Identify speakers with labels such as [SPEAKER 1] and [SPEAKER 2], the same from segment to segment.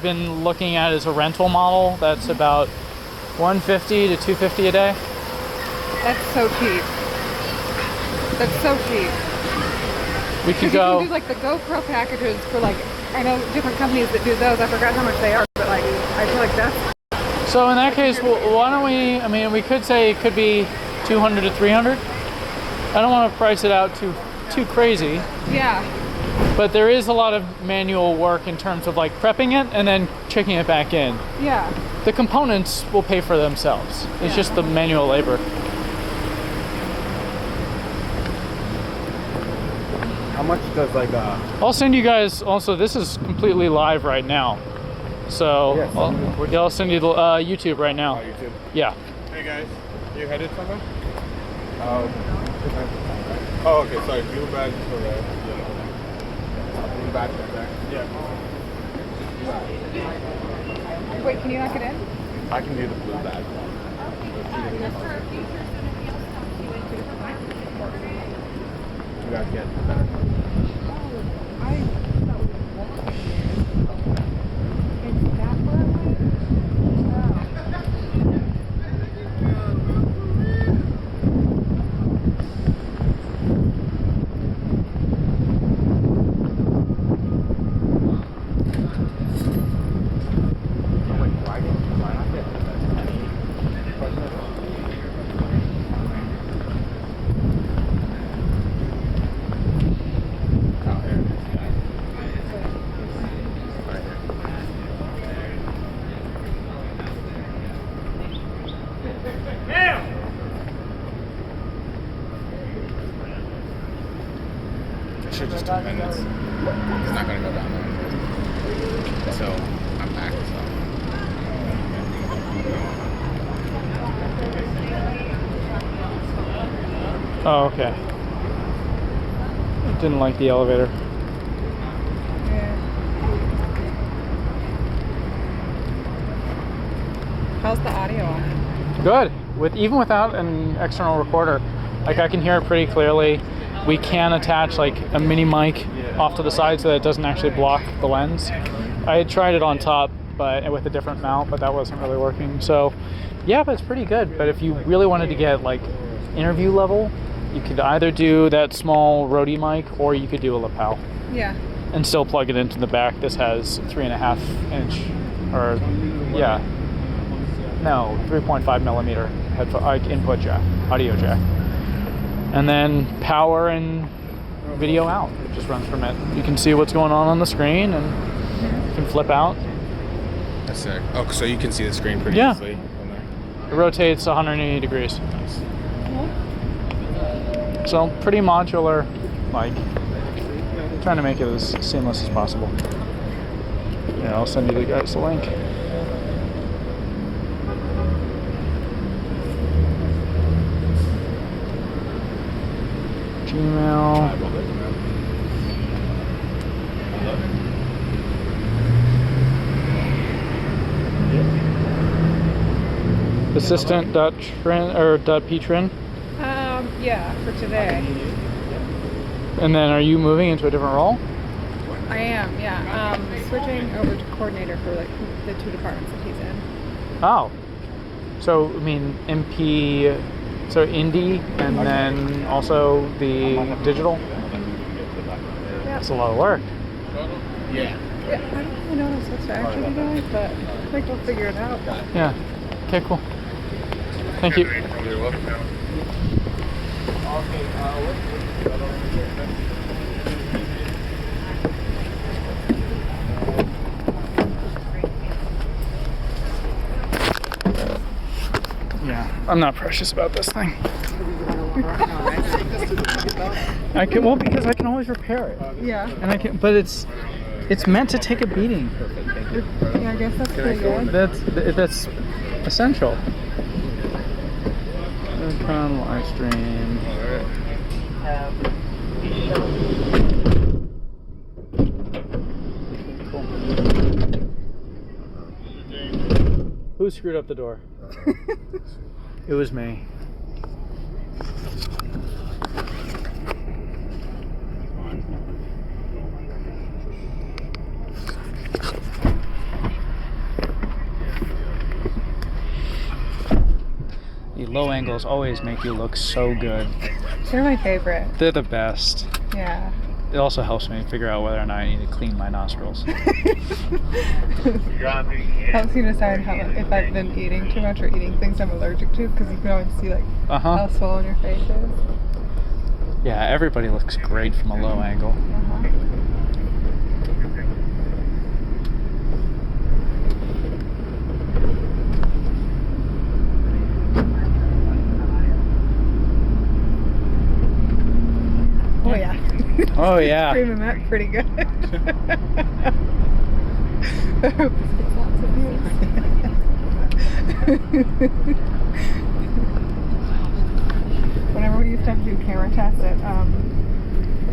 [SPEAKER 1] been looking at is a rental model that's about $150 to $250 a day.
[SPEAKER 2] That's so cheap. That's so cheap.
[SPEAKER 1] We could
[SPEAKER 2] You
[SPEAKER 1] go.
[SPEAKER 2] can do like the GoPro packages for like, I know different companies that do those. I forgot how much they are, but like I feel like that's.
[SPEAKER 1] So in that case, why don't we? I mean, we could say it could be 200 to 300. I don't want to price it out too crazy.
[SPEAKER 2] Yeah.
[SPEAKER 1] But there is a lot of manual work in terms of like prepping it and then checking it back in.
[SPEAKER 2] Yeah.
[SPEAKER 1] The components will pay for themselves. It's just the manual labor.
[SPEAKER 3] How much does like
[SPEAKER 1] I'll send you guys also, this is completely live right now. So I'll send you the YouTube right now.
[SPEAKER 3] YouTube?
[SPEAKER 1] Yeah.
[SPEAKER 3] Hey guys, you headed somewhere? Oh, okay, sorry, blue badge for blue badge for that. Yeah.
[SPEAKER 2] Wait, can you knock it in?
[SPEAKER 3] I can do the blue badge. You guys get that. Should just 2 minutes. It's not gonna go down there. So I'm back.
[SPEAKER 1] Oh, okay. Didn't like the elevator.
[SPEAKER 2] Yeah. How's the audio on?
[SPEAKER 1] Good. Even without an external recorder, like I can hear it pretty clearly. We can attach like a mini mic off to the side so that it doesn't actually block the lens. I had tried it on top, but with a different mount, but that wasn't really working. So, yeah, but it's pretty good. But if you really wanted to get like interview level, you could either do that small Rode mic or you could do a lapel.
[SPEAKER 2] Yeah.
[SPEAKER 1] And still plug it into the back. This has 3.5 inch, or yeah, no, 3.5 millimeter headphone input jack, audio jack. And then power and video out. It just runs from it. You can see what's going on the screen, and you can flip out.
[SPEAKER 3] That's sick. Oh, so you can see the screen pretty easily.
[SPEAKER 1] It rotates 180 degrees. So pretty modular, like trying to make it as seamless as possible. Yeah, I'll send you guys the link. Gmail. Assistant.Petrin.
[SPEAKER 2] Yeah, for today.
[SPEAKER 1] And then are you moving into a different role?
[SPEAKER 2] I am, yeah. Switching over to coordinator for like the 2 departments that he's in.
[SPEAKER 1] Oh. So, I mean, MP, so indie, and then also the digital?
[SPEAKER 2] Yeah.
[SPEAKER 1] That's a lot of work.
[SPEAKER 3] Yeah.
[SPEAKER 2] Yeah, I don't really know what I'm supposed to actually be doing, but I think we'll figure it out.
[SPEAKER 1] Yeah. Okay, cool. Thank you.
[SPEAKER 3] You're welcome.
[SPEAKER 1] Yeah, I'm not precious about this thing. I can, well, because I can always repair it.
[SPEAKER 2] Yeah.
[SPEAKER 1] And I can, but it's meant to take a beating.
[SPEAKER 2] Yeah, I guess that's pretty good.
[SPEAKER 1] That's essential. Turn live stream. Cool. Who screwed up the door? It was me. low angles always make you look so good.
[SPEAKER 2] They're my favorite.
[SPEAKER 1] They're the best.
[SPEAKER 2] Yeah.
[SPEAKER 1] It also helps me figure out whether or not I need to clean my nostrils.
[SPEAKER 2] Helps you decide if I've been eating too much or eating things I'm allergic to, because you can always see like how swollen your face is.
[SPEAKER 1] Yeah, everybody looks great from a low angle.
[SPEAKER 2] Oh yeah.
[SPEAKER 1] Oh yeah.
[SPEAKER 2] Screaming that pretty good. I hope this gets lots of views. Whenever we used to have to do camera tests at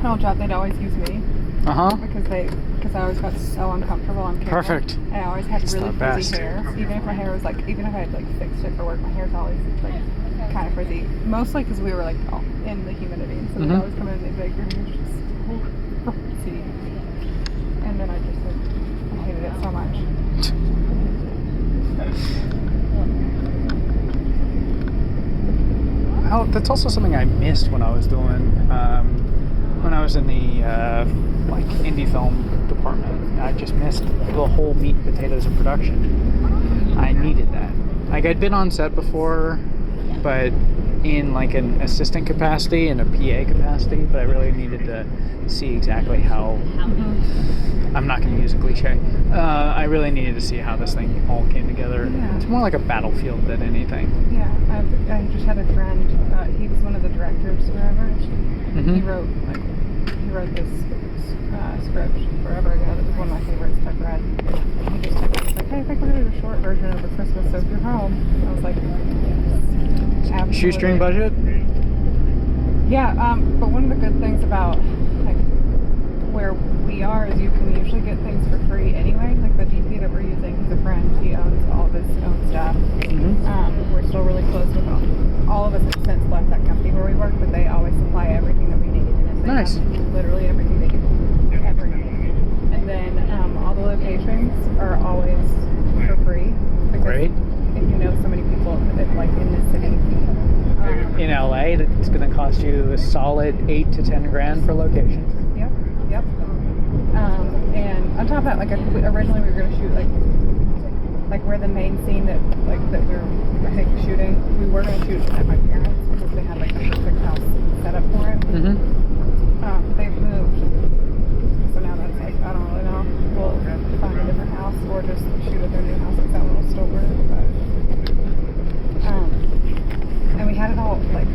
[SPEAKER 2] Hell Job, they'd always use me. Because I always got so uncomfortable on camera.
[SPEAKER 1] Perfect.
[SPEAKER 2] And I always had
[SPEAKER 1] It's
[SPEAKER 2] really
[SPEAKER 1] the
[SPEAKER 2] frizzy
[SPEAKER 1] best.
[SPEAKER 2] hair. Even if my hair was like, even if I had like fixed it for work, my hair's always like kind of frizzy. Mostly because we were like all in the humidity, so they'd always come in and they'd be like, your hair's just so frizzy. And then I just like, I hated it so much.
[SPEAKER 1] Oh, that's also something I missed when I was doing, when I was in the like indie film department. I just missed the whole meat and potatoes of production. I needed that. Like I'd been on set before, but in like an assistant capacity and a PA capacity, but I really needed to see exactly how. I'm not going to use a cliche. I really needed to see how this thing all came together.
[SPEAKER 2] Yeah.
[SPEAKER 1] It's more like a battlefield than anything.
[SPEAKER 2] Yeah, I just had a friend. He was one of the directors forever. He wrote this script forever ago. That was one of my favorites I've read. He just was like, hey, I think we're gonna do a short version of A Christmas So If You're Home. I was like, yes, absolutely.
[SPEAKER 1] Shoestring budget?
[SPEAKER 2] Yeah, but one of the good things about like where we are is you can usually get things for free anyway. Like the DP that we're using, he's a friend. He owns all of his own stuff. We're still really close with all of us have since left that company where we work, but they always supply everything that we need. And they
[SPEAKER 1] Nice.
[SPEAKER 2] have literally everything they could ever need. And then all the locations are always for free.
[SPEAKER 1] Great.
[SPEAKER 2] If you know so many people that, like in this city.
[SPEAKER 1] In LA, that's going to cost you a solid 8 to 10 grand per location.
[SPEAKER 2] Yep. And on top of that, like originally we were going to shoot like where the main scene that we were, I think, shooting, we were going to shoot at my parents because they had like the perfect house set up for it. They've moved, so now that's like, I don't really know. We'll find a different house or just shoot at their new house because that one will still work. But and we had it all it was like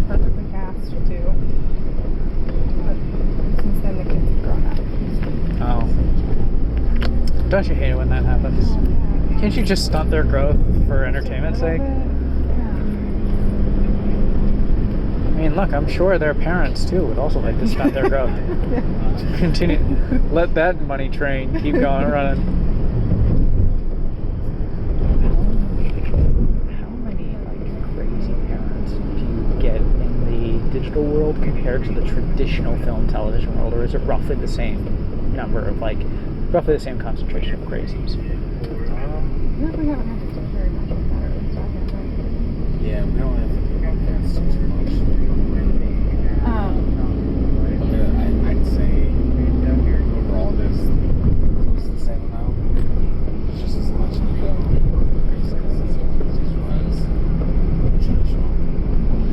[SPEAKER 2] perfectly cast too. But since then the kids have grown up.
[SPEAKER 1] Oh. Don't you hate it when that happens? Can't you just stunt their growth for entertainment's sake? I mean, look, I'm sure their parents too would also like to stunt their growth. Continue. Let that money train keep going running. How many crazy parents do you get in the digital world compared to the traditional film television world, or is it roughly the same number of roughly the same concentration of crazies?
[SPEAKER 2] We haven't had to do very much with that, or at least I haven't.
[SPEAKER 3] Yeah, we don't have to do that too much. I'd say overall there's close to the same amount. It's just as much people as traditional.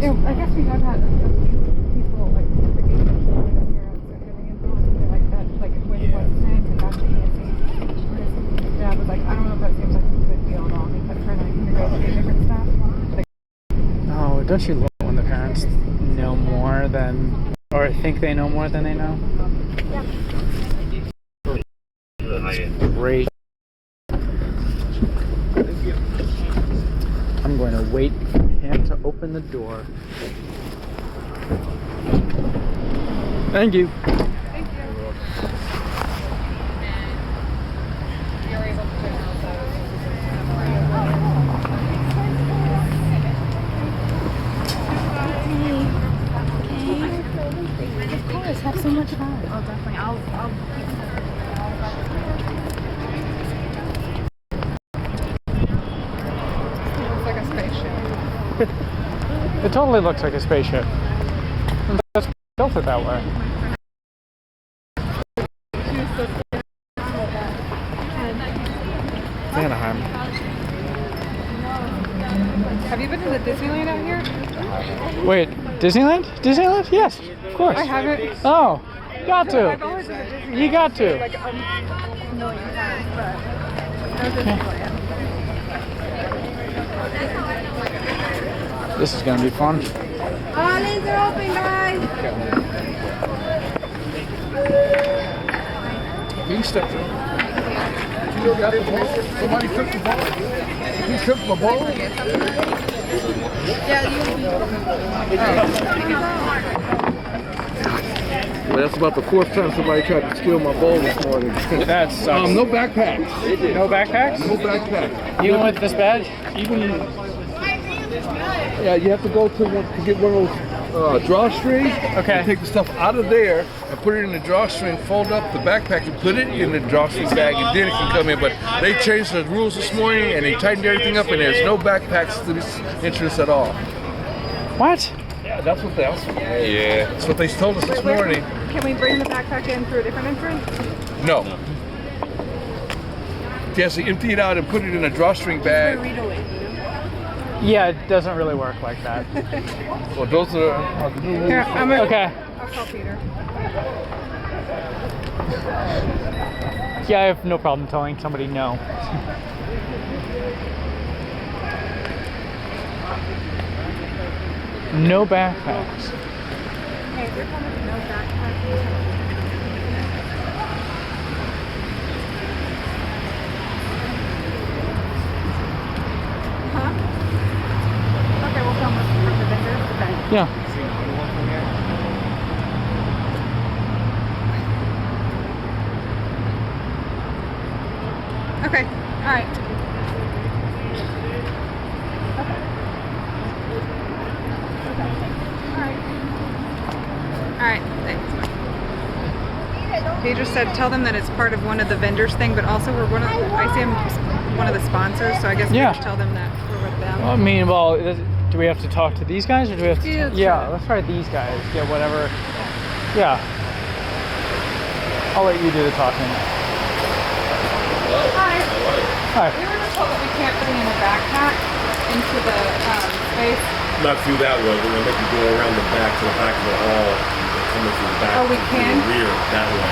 [SPEAKER 2] Yeah, I guess we have had a few people like forgetting their parents and getting involved like that, like with what's name and that's easy. Because Dad was like, I don't know if that seems like a good deal at all. He kept trying to negotiate different stuff. Like,
[SPEAKER 1] Oh, don't you love it when the parents know more than, or think they know more than they know? Great. I'm going to wait for him to open the door. Thank you.
[SPEAKER 2] thank you. You're able to put out Of course, have so much fun. Oh, definitely. I'll keep it looks like a spaceship.
[SPEAKER 1] It totally looks like a spaceship. And that's built it that way.
[SPEAKER 3] Anaheim.
[SPEAKER 2] Have you been to the Disneyland out here?
[SPEAKER 1] Wait, Disneyland? Disneyland? Yes, of course.
[SPEAKER 2] I haven't.
[SPEAKER 1] Oh, got
[SPEAKER 2] I've
[SPEAKER 1] to.
[SPEAKER 2] always been to Disneyland.
[SPEAKER 1] You got to.
[SPEAKER 2] Like a million times, but no Disneyland.
[SPEAKER 1] This is gonna be fun.
[SPEAKER 2] All lanes are open, guys.
[SPEAKER 4] He stepped in. Somebody tripped the ball. He tripped the ball. Well, that's about the fourth time somebody tried to steal my ball this morning.
[SPEAKER 1] That sucks.
[SPEAKER 4] No backpacks.
[SPEAKER 1] No backpacks?
[SPEAKER 4] No backpacks.
[SPEAKER 1] Even with this badge?
[SPEAKER 4] Yeah, you have to go to get one of those drawstrings.
[SPEAKER 1] Okay.
[SPEAKER 4] And take the stuff out of there and put it in the drawstring, fold up the backpack and put it in the drawstring bag, and then it can come in. But they changed the rules this morning and they tightened everything up, and there's no backpacks to this entrance at all.
[SPEAKER 1] What?
[SPEAKER 4] Yeah, that's what that's what they told us this morning.
[SPEAKER 2] Can we bring the backpack in through a different entrance?
[SPEAKER 4] No. He has to empty it out and put it in a drawstring bag.
[SPEAKER 1] Yeah, it doesn't really work like that.
[SPEAKER 4] Well, those are the new rules.
[SPEAKER 2] Here,
[SPEAKER 1] Okay.
[SPEAKER 2] I'll call Peter.
[SPEAKER 1] Yeah, I have no problem telling somebody no. No backpacks.
[SPEAKER 2] Hey, they're coming with no backpack. Huh? Okay, we'll come with the vendors. Okay.
[SPEAKER 1] Yeah.
[SPEAKER 2] Okay. All right. All right, thanks. He just said, tell them that it's part of one of the vendors thing, but also we're one of, I see him one of the sponsors, so I guess we
[SPEAKER 1] Yeah.
[SPEAKER 2] should tell them that we're with them.
[SPEAKER 1] I mean, well, do we have to talk to these guys or do we have to?
[SPEAKER 2] Yeah, that's
[SPEAKER 1] Yeah,
[SPEAKER 2] right.
[SPEAKER 1] let's try these guys. Yeah, whatever. Yeah. I'll let you do the talking.
[SPEAKER 2] Hi.
[SPEAKER 1] Hi.
[SPEAKER 2] We were just told that we can't bring in a backpack into the space.
[SPEAKER 5] Not through that way. We're gonna make you go around the back to the back of the hall and come in through the back.
[SPEAKER 2] Oh, we
[SPEAKER 5] through
[SPEAKER 2] can?
[SPEAKER 5] the rear that way.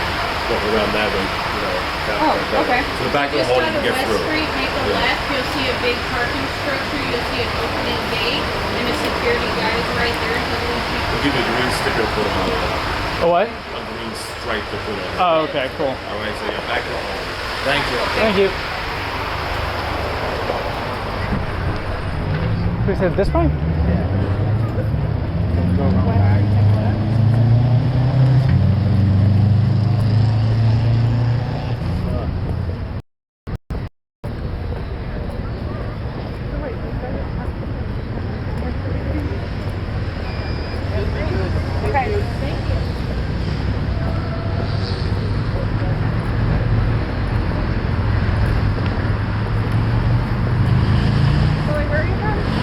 [SPEAKER 5] Walk around that way, you know.
[SPEAKER 2] Oh,
[SPEAKER 5] that
[SPEAKER 2] okay.
[SPEAKER 5] way. So the back of the
[SPEAKER 6] Just
[SPEAKER 5] hall
[SPEAKER 6] by
[SPEAKER 5] you
[SPEAKER 6] the
[SPEAKER 5] can get
[SPEAKER 6] West
[SPEAKER 5] through.
[SPEAKER 6] Street, make a
[SPEAKER 5] Yeah.
[SPEAKER 6] left, you'll see a big parking structure, you'll see an opening gate, and a security guy is right there holding people.
[SPEAKER 5] We'll give you a green sticker to put on it.
[SPEAKER 1] A what?
[SPEAKER 5] A green stripe to put on it.
[SPEAKER 1] Oh, okay, cool.
[SPEAKER 5] All right, so yeah, back of the hall. Thank you.
[SPEAKER 1] Thank you. We said this way?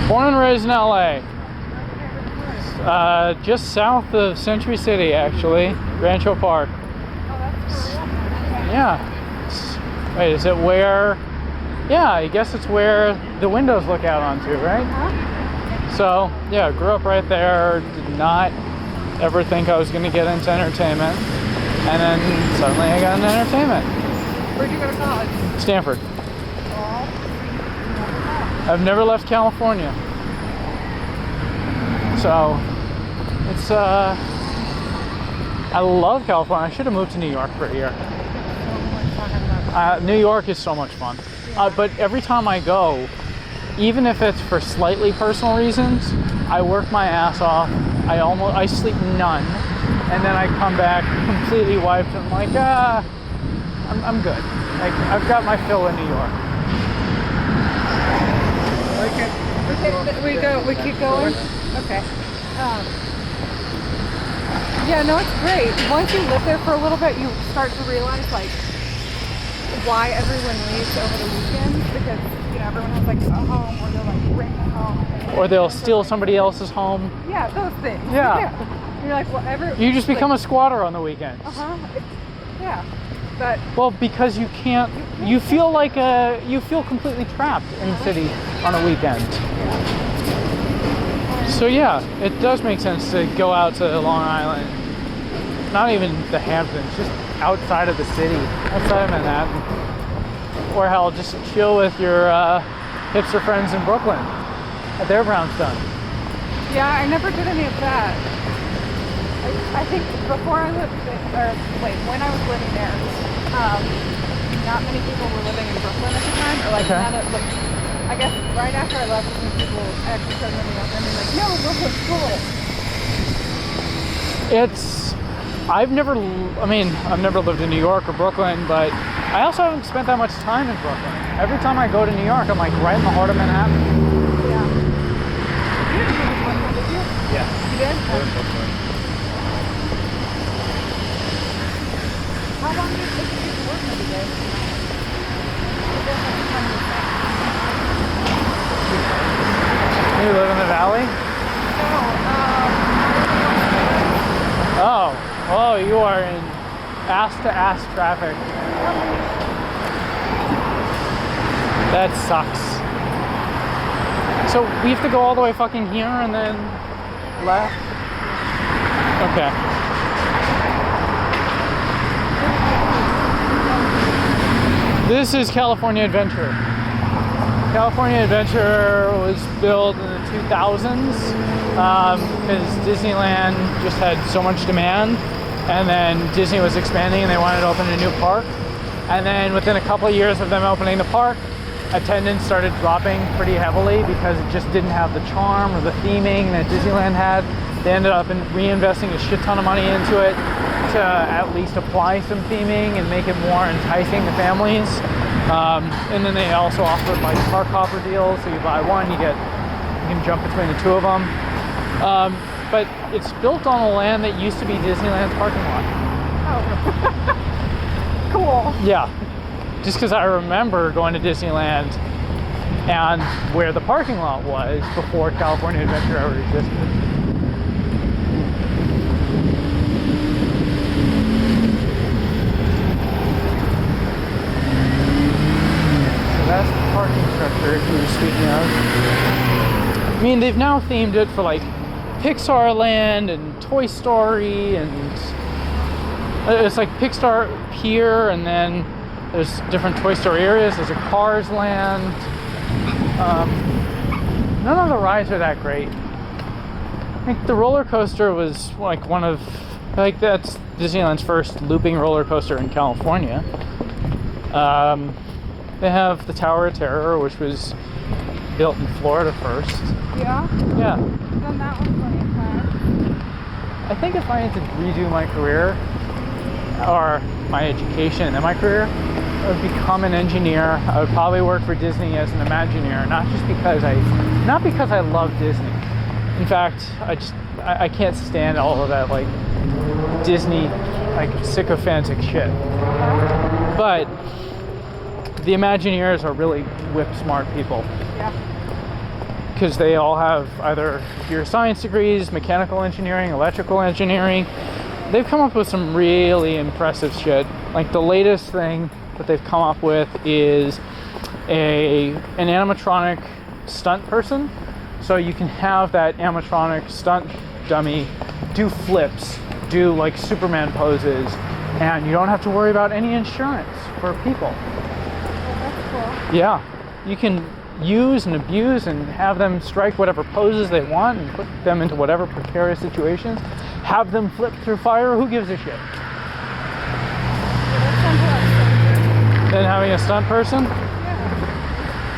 [SPEAKER 1] Born and raised in LA. Just south of Century City, actually. Rancho Park. Yeah. Wait, is it where? Yeah, I guess it's where the windows look out onto, right? So, yeah, grew up right there. Did not ever think I was going to get into entertainment. And then suddenly I got into entertainment.
[SPEAKER 2] Where'd you go to college?
[SPEAKER 1] Stanford. I've never left California. So, it's, I love California. I should have moved to New York for a year. New York is so much fun. But every time I go, even if it's for slightly personal reasons, I work my ass off. I sleep none. And then I come back completely wiped and I'm like, I'm good. Like, I've got my fill in New York.
[SPEAKER 2] We keep going? Okay. Yeah, no, it's great. Once you live there for a little bit, you start to realize, like, why everyone leaves over the weekends, because, you know, everyone has like a home, or they'll like rent a home.
[SPEAKER 1] Or they'll steal somebody else's home.
[SPEAKER 2] Yeah, those things.
[SPEAKER 1] Yeah.
[SPEAKER 2] You're like, whatever.
[SPEAKER 1] You just become a squatter on the weekends.
[SPEAKER 2] Yeah. But
[SPEAKER 1] Well, because you can't, you feel completely trapped in the city on a weekend. So yeah, it does make sense to go out to Long Island. Not even the Hamptons, just outside of the city, outside of Manhattan. Or hell, just chill with your hipster friends in Brooklyn at their brownstone.
[SPEAKER 2] yeah, I never did any of that. I think before I lived, when I was living there, not many people were living in Brooklyn at the time, or like
[SPEAKER 1] Okay.
[SPEAKER 2] none of, like, I guess right after I left, some people actually started living up there, and they're like, no, Brooklyn's cool.
[SPEAKER 1] I've never lived in New York or Brooklyn, but I also haven't spent that much time in Brooklyn. Every time I go to New York, I'm like right in the heart of Manhattan.
[SPEAKER 2] Yeah. You didn't live in Brooklyn, did you?
[SPEAKER 1] Yeah.
[SPEAKER 2] You did? How long did it take you to work every day?
[SPEAKER 1] You live in the valley? Oh, you are in ass-to-ass traffic. That sucks. So we have to go all the way fucking here and then left? Okay. This is California Adventure. California Adventure was built in the 2000s because Disneyland just had so much demand, and then Disney was expanding and they wanted to open a new park. And then within a couple of years of them opening the park, attendance started dropping pretty heavily because it just didn't have the charm or the theming that Disneyland had. They ended up reinvesting a shit ton of money into it to at least apply some theming and make it more enticing to families. And then they also offered like park hopper deals, so you buy one, you can jump between the two of them. But it's built on a land that used to be Disneyland's parking lot.
[SPEAKER 2] Oh. Cool.
[SPEAKER 1] Yeah, just because I remember going to Disneyland and where the parking lot was before California Adventure ever existed. That's the parking structure you were speaking of. I mean, they've now themed it for like Pixar Land and Toy Story, and it's like Pixar Pier, and then there's different Toy Story areas. There's a Cars Land. None of the rides are that great. I think the roller coaster was like that's Disneyland's first looping roller coaster in California. They have the Tower of Terror, which was built in Florida first.
[SPEAKER 2] Yeah?
[SPEAKER 1] Yeah.
[SPEAKER 2] Then that one's plenty of time.
[SPEAKER 1] I think if I had to redo my career, or my education and my career, I would become an engineer. I would probably work for Disney as an Imagineer, not because I love Disney. In fact, I can't stand all of that like Disney like sycophantic shit. But the Imagineers are really whip smart people.
[SPEAKER 2] Yeah.
[SPEAKER 1] Because they all have either computer science degrees, mechanical engineering, electrical engineering. They've come up with some really impressive shit. Like the latest thing that they've come up with is an animatronic stunt person. So you can have that animatronic stunt dummy do flips, do like Superman poses, and you don't have to worry about any insurance for people. Yeah, you can use and abuse and have them strike whatever poses they want and put them into whatever precarious situations. Have them flip through fire, who gives a shit? Then having a stunt person?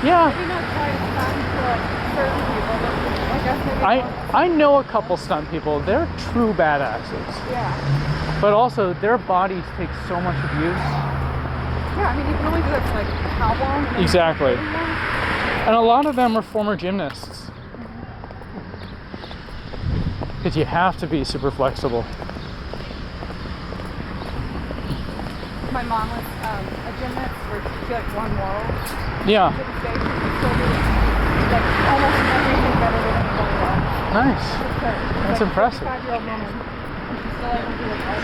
[SPEAKER 1] Yeah.
[SPEAKER 2] Maybe not quite as fun for certain people, but I guess maybe
[SPEAKER 1] I know a couple stunt people. They're true badasses.
[SPEAKER 2] Yeah.
[SPEAKER 1] But also, their bodies take so much abuse.
[SPEAKER 2] Yeah, I mean, you can only do that for like how long? And then
[SPEAKER 1] Exactly.
[SPEAKER 2] how long?
[SPEAKER 1] And a lot of them are former gymnasts. Because you have to be super flexible.
[SPEAKER 2] My mom was a gymnast where she like won laurels.
[SPEAKER 1] Yeah.
[SPEAKER 2] To the stage. she'll do like almost everything better than anybody else.
[SPEAKER 1] Nice. That's impressive.
[SPEAKER 2] 55-year-old woman. And she's still able to do it all.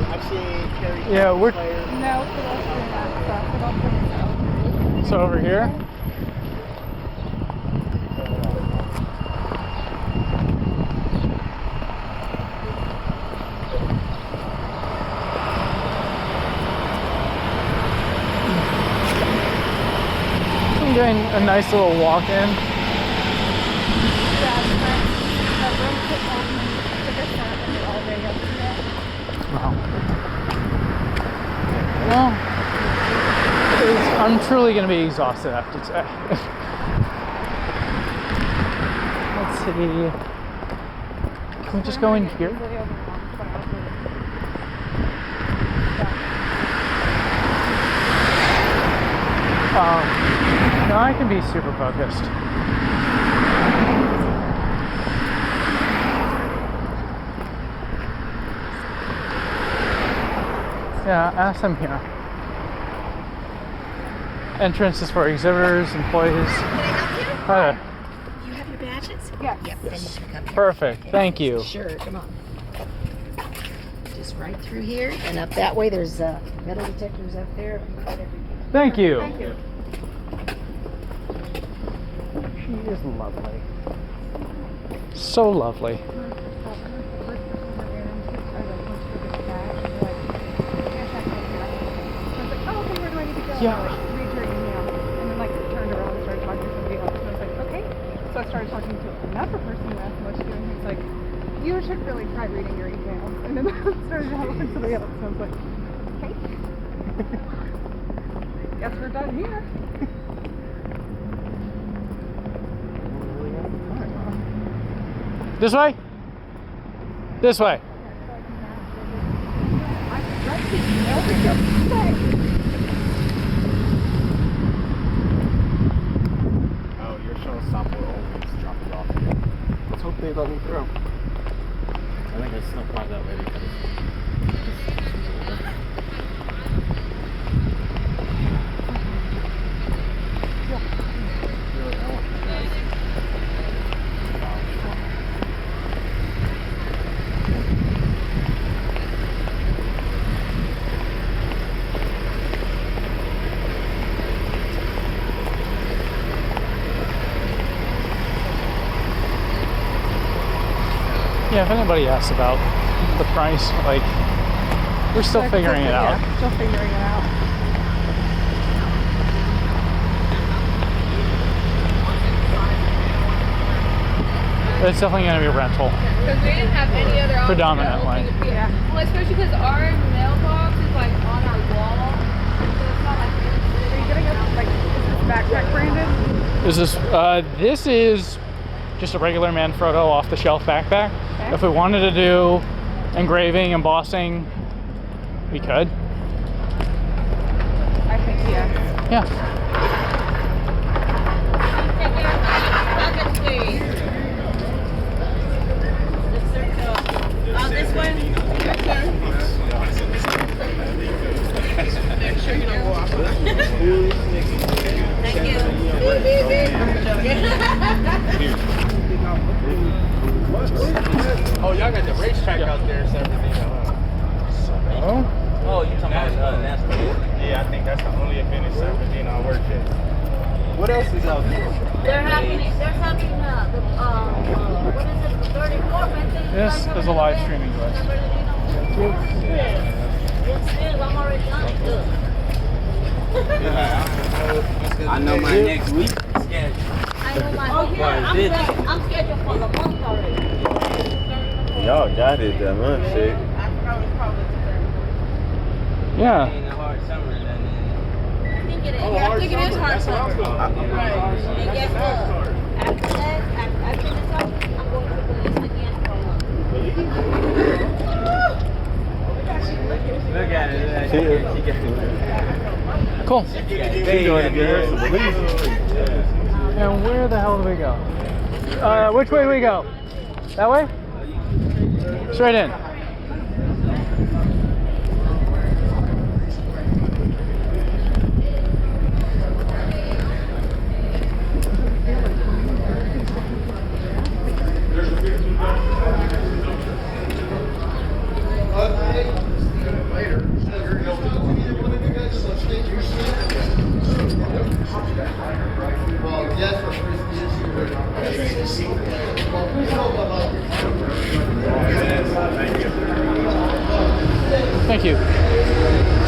[SPEAKER 7] I've seen Carrie.
[SPEAKER 1] Yeah, we're
[SPEAKER 2] No, for those doing that stuff. For those doing that.
[SPEAKER 1] so over here. I'm doing a nice little walk in.
[SPEAKER 2] Yeah, it's nice. That room took a nap and it all day yesterday.
[SPEAKER 1] Wow. Well, I'm truly going to be exhausted after today. Let's see. Can we just go in here?
[SPEAKER 2] Really overwhelmed, but I also-
[SPEAKER 1] No, I can be super focused. Yeah, ask them here. Entrance is for exhibitors, employees.
[SPEAKER 8] Can I help you?
[SPEAKER 1] Hi there.
[SPEAKER 8] You have your badges?
[SPEAKER 2] Yeah.
[SPEAKER 8] Yep, then you can come here.
[SPEAKER 1] Perfect. Thank you.
[SPEAKER 8] Sure, come on. Just right through here and up that way. There's metal detectors up there.
[SPEAKER 1] Thank you.
[SPEAKER 2] Thank you.
[SPEAKER 1] She is lovely. So lovely. Yeah.
[SPEAKER 2] Read your email. And then like turned around and started talking to somebody else. And I was like, okay. So I started talking to another person who asked what she doing. He's like, you should really try reading your emails. And then I started helping somebody else. And I was like, okay. Guess we're done here.
[SPEAKER 1] This way? This way.
[SPEAKER 3] Oh, your show stop will always drop it off.
[SPEAKER 7] Let's hope they let me through.
[SPEAKER 3] I think I snuck by that lady.
[SPEAKER 1] Yeah, if anybody asks about the price, like, we're still figuring it out.
[SPEAKER 2] Yeah, still figuring it out.
[SPEAKER 1] But it's definitely going to be a rental.
[SPEAKER 6] Because we didn't have any other option.
[SPEAKER 1] Predominantly.
[SPEAKER 6] Yeah. Well, especially because our mailbox is like on our wall. So it's not like
[SPEAKER 2] Are you getting us, like, is this backpack branded?
[SPEAKER 1] This is just a regular Manfrotto off-the-shelf backpack.
[SPEAKER 2] Okay.
[SPEAKER 1] If we wanted to do engraving, embossing, we could.
[SPEAKER 2] I think yes.
[SPEAKER 1] Yeah.
[SPEAKER 8] This one?
[SPEAKER 6] make sure you don't walk.
[SPEAKER 8] Thank you.
[SPEAKER 3] Oh, y'all got the racetrack out there, Saturday, huh? Oh, you talking about NASCAR? Yeah, I think that's the only event in San Bernardino I work at. What else is out there?
[SPEAKER 9] They're having the what is it, the 34th?
[SPEAKER 1] This is a live streaming device.
[SPEAKER 9] Yes, it is. I'm already on it. Good.
[SPEAKER 7] I know my next week schedule.
[SPEAKER 9] I know my I'm scheduled for the month already.
[SPEAKER 5] Y'all got it that month, shit.
[SPEAKER 1] Yeah.
[SPEAKER 7] Ain't a hard summer then.
[SPEAKER 9] I think it is.
[SPEAKER 6] Yeah, I think it is hard summer.
[SPEAKER 9] Right. And guess what? After that, after this summer, I'm going to the police again for a month.
[SPEAKER 7] Look at it. She got it.
[SPEAKER 1] Cool.
[SPEAKER 5] She doing it good.
[SPEAKER 1] And where the hell do we go? Which way do we go? That way? Straight in. Thank you.